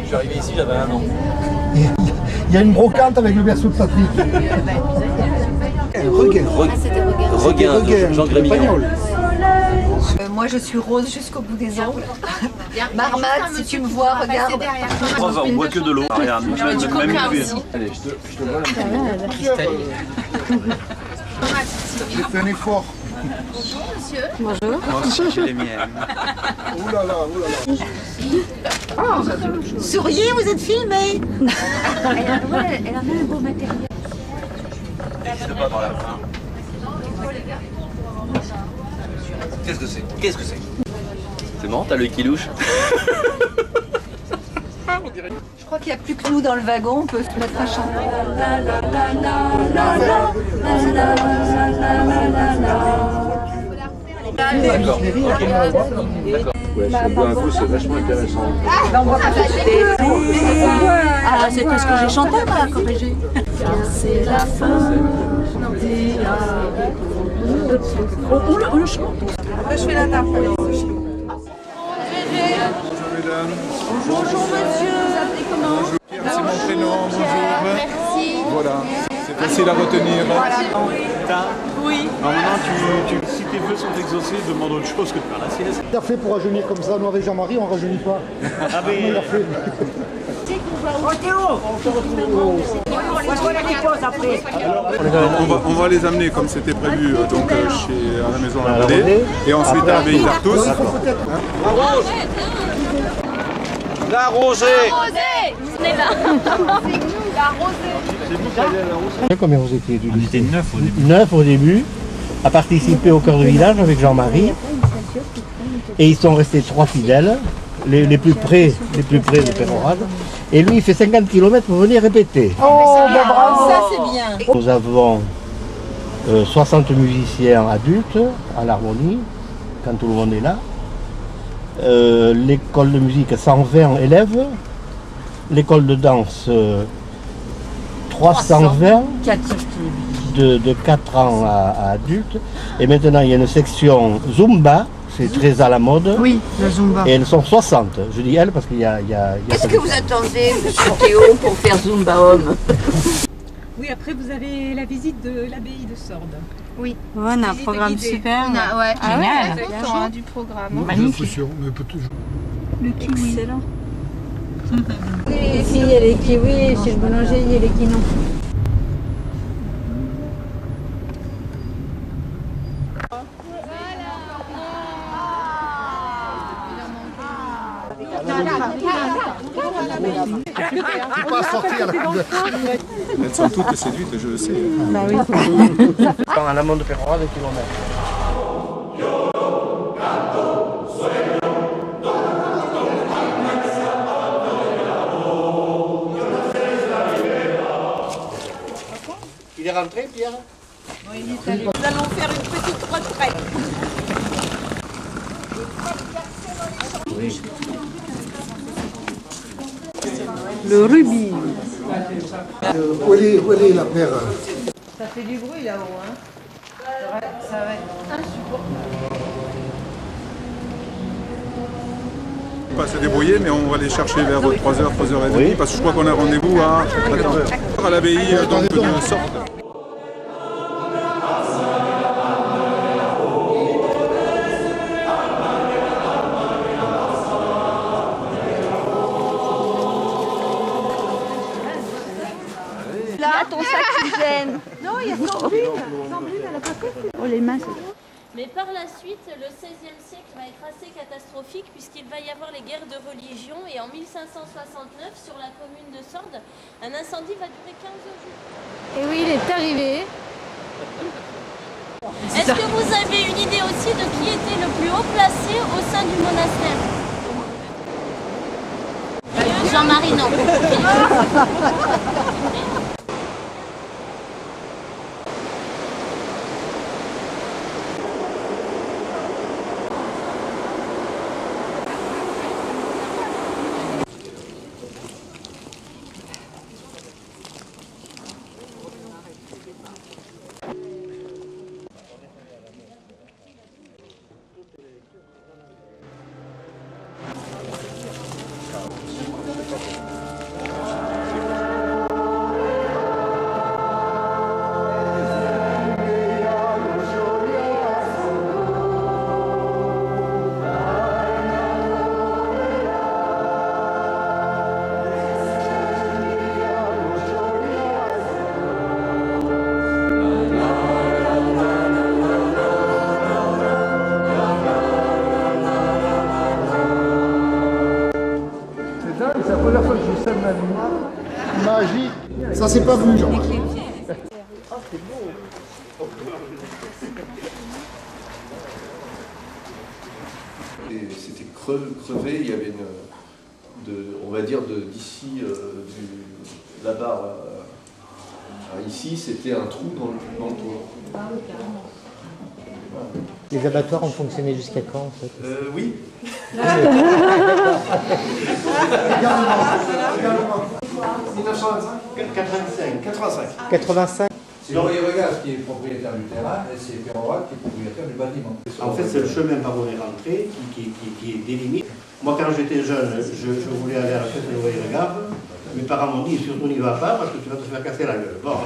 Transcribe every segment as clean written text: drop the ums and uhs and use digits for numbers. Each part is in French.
suis arrivé ici, j'avais 1 an. Il y a une brocante avec le berceau de Patrick. Regain. Regain, Jean Grémillon. Moi je suis rose jusqu'au bout des ongles. Marmade, si tu me vois, regarde. On boit que de l'eau. Regarde, même Allez, je te vois J'ai fait un effort. Bonjour monsieur. Bonjour. Moi aussi j'ai les miennes. Ouh là là, ouh là là. Souriez, vous êtes filmé. Elle a un beau matériel. N'hésite pas dans la fin. Qu'est-ce que c'est? Qu'est-ce que c'est? C'est marrant, t'as l'œil qui louche. Je crois qu'il n'y a plus que nous dans le wagon, on peut se mettre à chanter. D'accord, ok. D'accord. Ouais, si on boit un coup, c'est vachement intéressant. Ah, c'est tout ce que j'ai chanté, moi, quand j'ai. C'est la fin. On le chante. Je fais la nappe. Bonjour monsieur. Vous appelez comment? C'est mon prénom, bonjour. Merci. Voilà, c'est facile à retenir. Oui. Alors maintenant, si tes vœux sont exaucés, demande autre chose que de faire la sieste. Il a fait pour rajeunir comme ça, nous avec Jean-Marie, on ne rajeunit pas. Ah ben, Il a fait. On va les amener comme c'était prévu donc à la maison à Rodé et ensuite à Abbaye d'Artos. La rosée. Venez là. La rosée. Combien vous étiez? on était 9 au début. 9 au début, à participer au cœur de village avec Jean-Marie. Et ils sont restés 3 fidèles, les plus près de Pérorade. Et lui, il fait 50 km pour venir répéter. Oh, bravo, ça c'est bien. Nous avons 60 musiciens adultes à l'harmonie, quand tout le monde est là. L'école de musique 120 élèves. L'école de danse 320 de 4 ans à adultes. Et maintenant, il y a une section Zumba, c'est très à la mode. Oui, le Zumba. Et elles sont 60. Je dis elles parce qu'il y a... Qu'est-ce que vous attendez, monsieur Théo, pour faire Zumba Homme? Oui, après vous avez la visite de l'abbaye de Sordes. Oui. On a un programme super. Ouais, Génial. Génial. Du programme. Magnifique. Le kiwi. Excellent. Les filles, il y a les kiwis, chez le boulanger, il y a les quinons. C'est pas sorti à la couleur. Elles sont toutes séduites, je le sais. À l'amont de Pérorade, kilomètres. Il est rentré, Pierre? Oui, il est allé. Nous allons faire une petite retraite. Oui. Le rubis. Où elle est la paire? Ça fait du bruit là-haut, hein. Ça va être insupportable. On va se débrouiller, mais on va les chercher vers 3h, 3h30, Oui. parce que je crois qu'on a rendez-vous à 14h. À l'abbaye donc de Sordes. Là, ton sac oxygène. Non, il y a Sandrine. Sandrine, elle a pas fait. Oh, les mains, Mais par la suite, le XVIe siècle va être assez catastrophique puisqu'il va y avoir les guerres de religion et en 1569, sur la commune de Sordes, un incendie va durer 15 jours. Et oui, il est arrivé. Est-ce que vous avez une idée aussi de qui était le plus haut placé au sein du monastère? Jean-Marie, non. Ça, c'est pas vu, Jean-Marie. C'était crevé, il y avait on va dire d'ici, là-bas à ici, c'était un trou dans le toit. Les abattoirs ont fonctionné jusqu'à quand en fait? Oui. 85. C'est Laurier Regaz qui est propriétaire du terrain et c'est Perrorat qui est propriétaire du bâtiment. En fait, c'est le chemin par où on est rentré qui délimite. Moi, quand j'étais jeune, je voulais aller à la fête de Laurier Regaz. Mes parents m'ont dit surtout n'y va pas parce que tu vas te faire casser la gueule. Bon.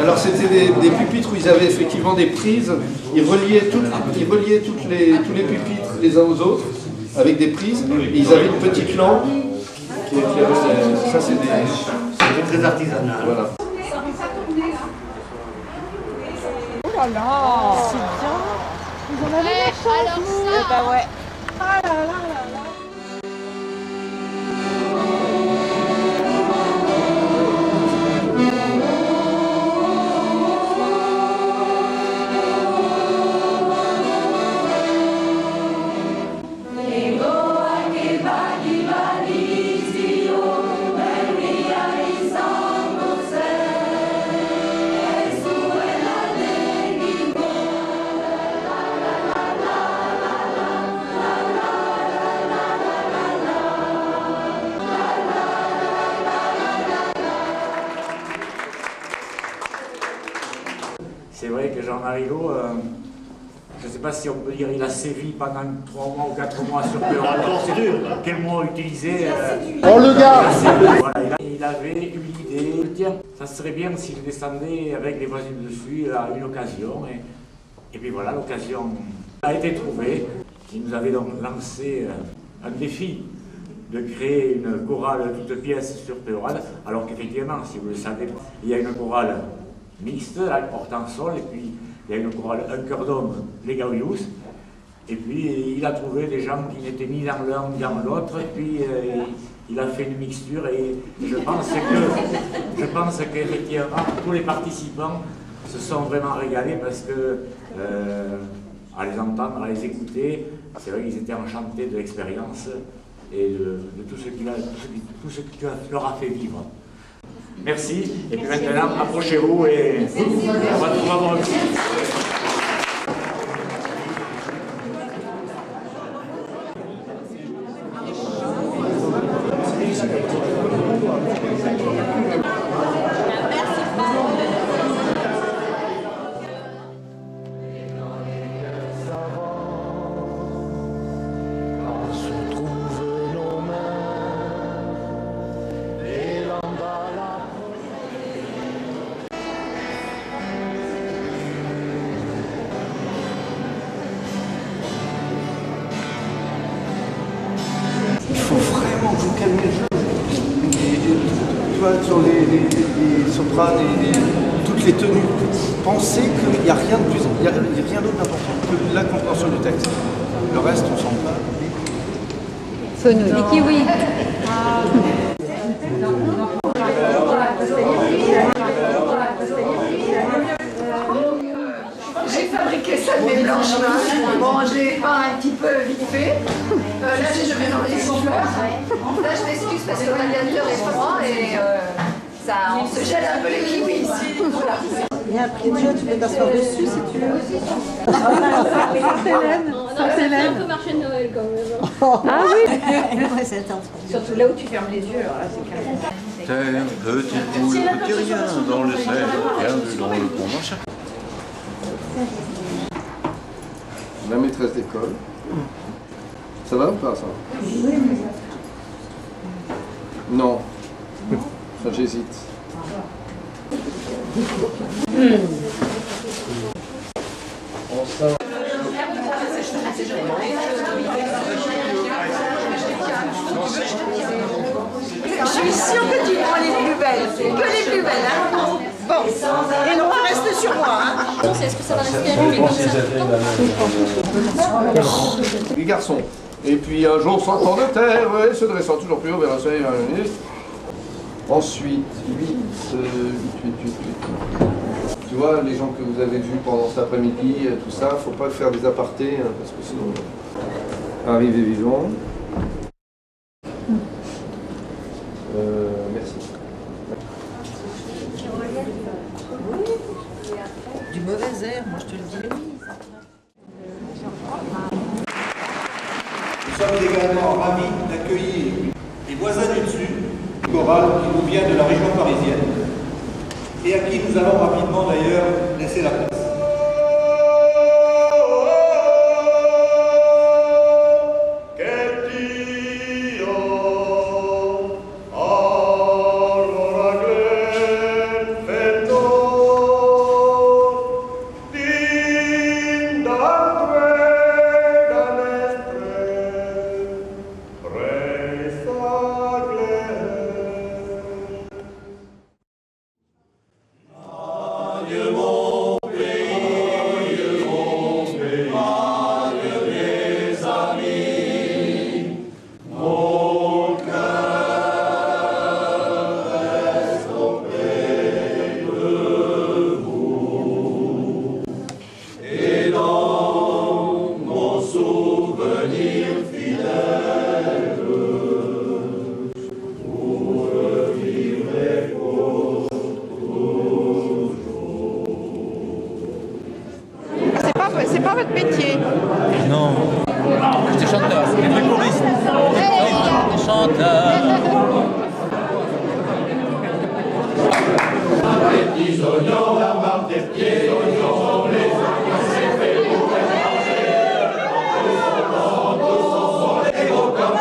Alors c'était des pupitres où ils avaient effectivement des prises, ils reliaient tous les pupitres les uns aux autres avec des prises, et ils avaient une petite lampe qui éclairait. Ça c'est très artisanal. Voilà. Oh là là, c'est bien. Vous en avez la chance, alors vous. ça, Bah ouais. Ah là là là là. C'est vrai que Jean-Marie Lot, je ne sais pas si on peut dire il a sévi pendant 3 mois ou 4 mois sur Peyrade. Quel mot utiliser Oh le gars! Voilà, il avait une idée. Tiens, ça serait bien s'il descendait avec les voisines dessus à une occasion. Et puis voilà, l'occasion a été trouvée. Il nous avait donc lancé un défi de créer une chorale toute pièce sur Peyrade, alors qu'effectivement, si vous le savez, il y a une chorale mixte, là, Hortense-Sol, et puis il y a une chorale Un cœur d'homme, les Gaouillous, et puis il a trouvé des gens qui n'étaient ni dans l'un ni dans l'autre, et puis il a fait une mixture, et je pense qu'effectivement tous les participants se sont vraiment régalés parce que à les entendre, à les écouter, c'est vrai qu'ils étaient enchantés de l'expérience et de tout ce que tu leur as fait vivre. Merci, et puis maintenant, approchez-vous et on va tout avoir. Il faut vraiment vous calmer le jeu. Tu vois, sur les sopranes et toutes les tenues, pensez qu'il n'y a rien de plus, il n'y a rien d'autre d'important que la compréhension du texte. Le reste, on s'en bat. Sonou. Les kiwis. J'ai fabriqué ça de mes blanches mains. Bon, j'ai peint un petit peu vite fait. Là, je vais dans les souffleurs. Là, je m'excuse parce que le radiateur est froid et on se gèle un peu les kiwis ici. Voilà. Il y a un prix de jeu, tu peux t'asseoir dessus si tu veux. Sainte-Hélène. C'est un peu marché de Noël quand même. Ah oui. Surtout là où tu fermes les yeux, alors là, c'est carrément. Terre, petite poule, petit rien dans le sel, perdu dans le bon machin. La maîtresse d'école. Ça va ou pas, ça? Non. Ça, j'hésite. On sent... Je suis sûre que tu prends les plus belles. Que les plus belles, hein. Bon, et non, reste sur moi, hein. Est-ce que ça va rester allumé comme ça? Les garçons. Et puis un jour sortant de terre, et se dressant toujours plus haut vers un soleil. Ensuite, 8. Tu vois, les gens que vous avez vus pendant cet après-midi, tout ça, faut pas faire des apartés, hein, parce que sinon, arrivez vivant. Merci. Du mauvais air, moi je te le dis. Nous sommes également ravis d'accueillir les voisins du dessus, chorale qui nous vient de la région parisienne et à qui nous allons rapidement d'ailleurs laisser la place. C'est pas votre métier. Non. J'étais chanteur. J'étais choriste. J'étais chanteur. Les petits oignons, la marque des pieds, les oignons, c'est fait pour les manger. Les gros comme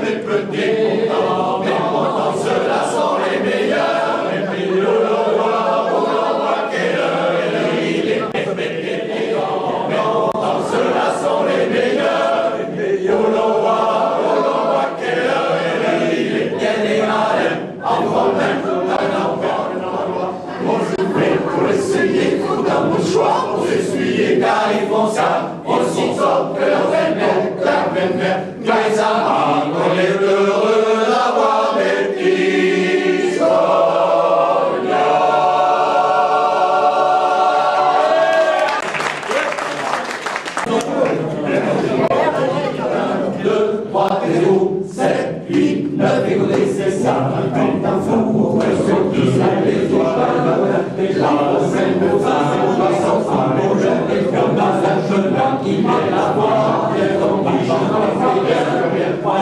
les petits, pourtant, mais pourtant ceux-là sont les meilleurs. Et puis nous le voit quelle heure est le lit, les petits, mais pourtant ceux-là sont les meilleurs. Et puis nous le voit quelle heure est le lit, les bien des malins, enfants même, pour essayer, faut un mouchoir pour s'essuyer, car ils font ça aussitôt que leur belle-mère, car ils amènent, on est heureux d'avoir des petits soignants. 2, 3, 0, 7, 8, 9, écoutez, c'est ça, quand un fou, ceux qui savent les comme dans un chemin qui met la voie,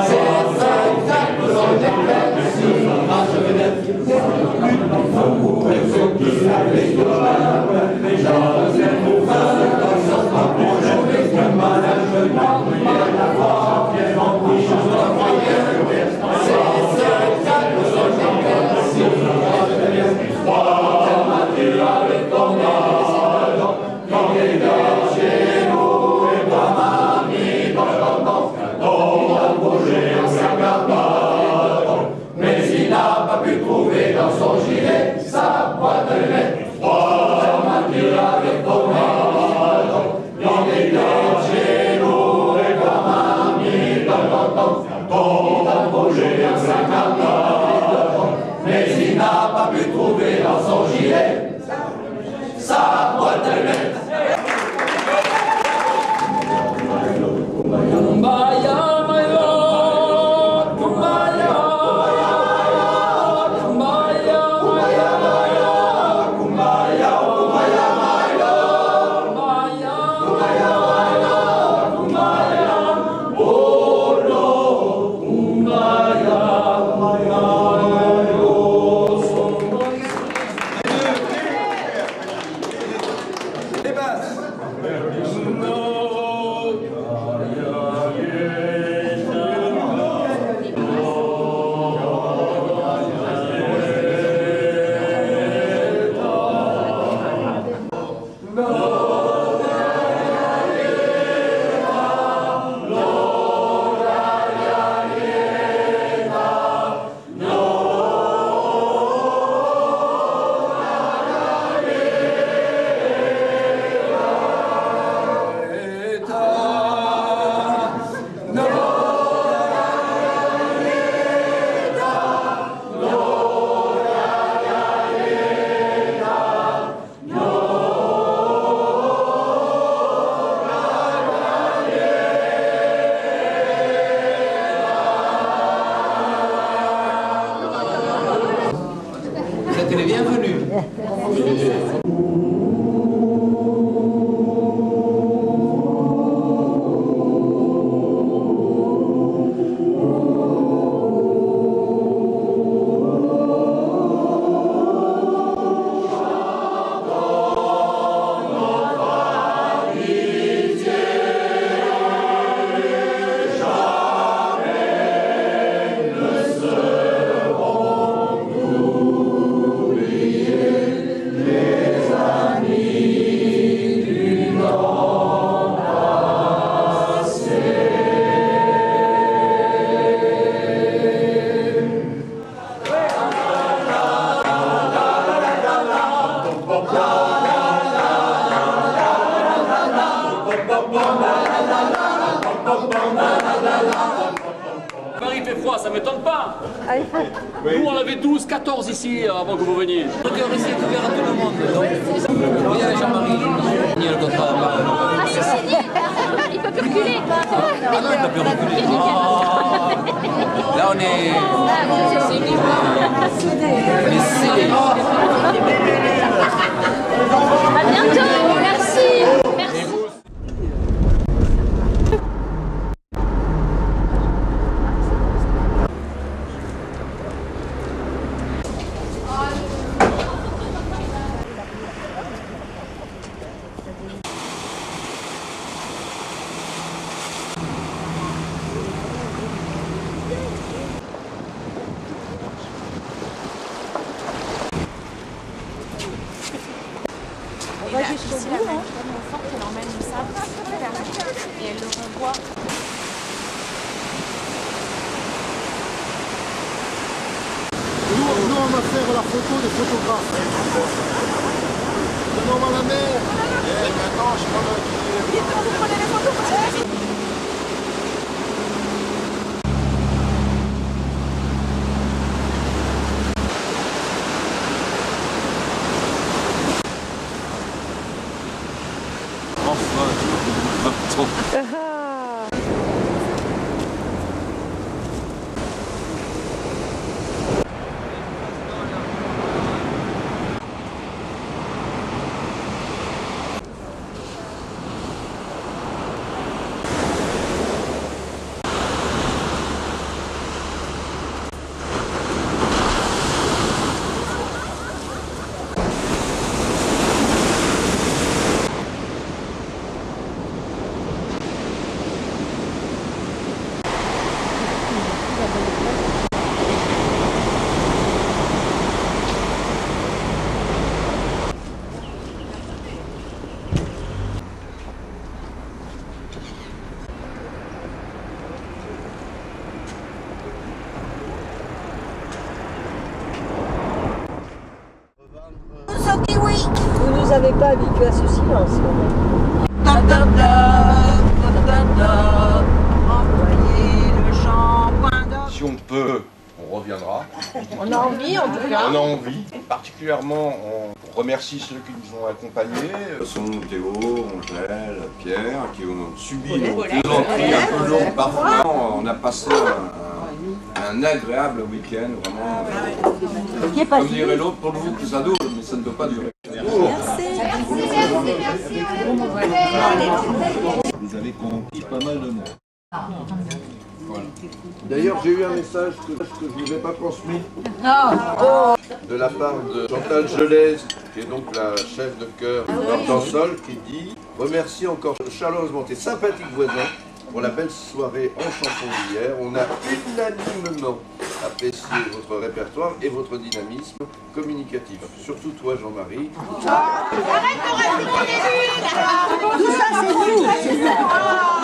c'est exact, sont des bêtes, si on marche vedette, ceux qui savent les les gens aiment pour faire le conscience, pas pour jouer, comme un chemin qui met la voie, c'est exact, sont des bêtes, si on marche vedette, avec ton quand les gars chez nous et moi mamie on a bougé en s'accapare, mais il n'a pas pu trouver dans son gilet sa boîte de lettres. Avec ton quand les gars chez nous et moi mamie on a bougé en s'accapare, mais il n'a pas pu trouver dans son gilet sa boîte de lettres. Kumbaya, my lord, Kumbaya, Kumbaya, Kumbaya, Kumbaya, my lord, Kumbaya, Kumbaya, Kumbaya, oh no, Kumbaya, my lord, les basses. Paris fait froid, ça m'étonne pas. Nous on avait 12, 14 ici avant que vous veniez. Le cœur ici est ouvert à tout le monde. Donc, oui, avec Jean-Marie, il y a le contrat. Ah, ceci dit, il peut plus reculer. Ah non, il peut plus reculer. Là on est... On est scellés. À bientôt, merci. Merci. Et là, ici, la même forte, elle emmène le sable et elle le renvoie. Nous, on va faire la photo des photographes. Non, à la mer. Et maintenant, je prends le... Vite, vous prenez les photos parce que... Vous ne nous avez pas habitués à ce silence. Si on peut, on reviendra. On a envie en tout cas. On a envie. Particulièrement, on remercie ceux qui nous ont accompagnés. Ce sont Théo, Angèle, Pierre, qui ont subi nos plaisanteries un peu longues parfois. On a passé un agréable week-end, vraiment. Comme dirait l'autre, pour vous que ça dure, mais ça ne peut pas durer. Vous avez conquis pas mal de monde. Voilà. D'ailleurs, j'ai eu un message que je ne vous ai pas transmis de la part de Chantal Gelès, qui est donc la chef de chœur d'Hortensol, qui dit « Remercie encore chaleureusement tes sympathiques voisins pour la belle soirée en chanson d'hier. On a unanimement apprécié votre répertoire et votre dynamisme communicatif. Surtout toi, Jean-Marie. » Arrête de rajouter les bulles. Tout ça, c'est vous.